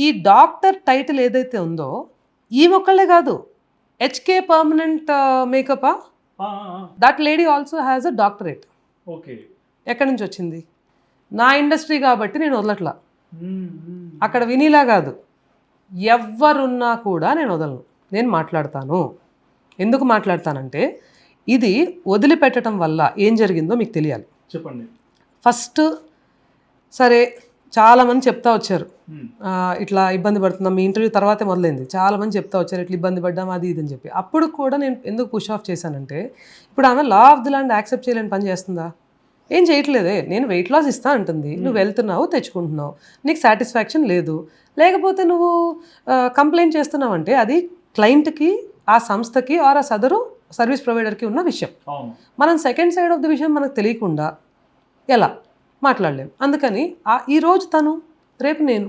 ఈ doctor title ఏదైతే ఉందో ఈ ఒక్కళ్ళే కాదు, HK permanent makeup that lady also has a doctorate. Okay. ఎక్కడి నుంచి వచ్చింది? నా ఇండస్ట్రీ కాబట్టి నేను వదలట్లా. అక్కడ వినీలా కాదు, ఎవ్వరున్నా కూడా నేను వదలను, నేను మాట్లాడతాను. ఎందుకు మాట్లాడతానంటే ఇది వదిలిపెట్టడం వల్ల ఏం జరిగిందో మీకు తెలియాలి. చెప్పండి. ఫస్ట్ సరే చాలామంది చెప్తా వచ్చారు, ఇట్లా ఇబ్బంది పడుతున్నాం, మీ ఇంటర్వ్యూ తర్వాతే మొదలైంది, చాలామంది చెప్తా వచ్చారు ఇట్లా ఇబ్బంది పడ్డాం అది ఇది అని చెప్పి. అప్పుడు కూడా నేను ఎందుకు పుష్ ఆఫ్ చేశానంటే ఇప్పుడు ఆమె law of the land accept చేయలేని పని చేస్తుందా? ఏం చేయట్లేదే. నేను వెయిట్ లాస్ ఇస్తా అంటుంది, నువ్వు వెళ్తున్నావు తెచ్చుకుంటున్నావు, నీకు సాటిస్ఫాక్షన్ లేదు, లేకపోతే నువ్వు కంప్లైంట్ చేస్తున్నావు అంటే అది క్లయింట్కి, ఆ సంస్థకి ఆర్ ఆ సదరు సర్వీస్ ప్రొవైడర్కి ఉన్న విషయం. మనం సెకండ్ సైడ్ ఆఫ్ ది విషయం మనకు తెలియకుండా ఎలా మాట్లాడలేము. అందుకని ఈరోజు తను, రేపు నేను.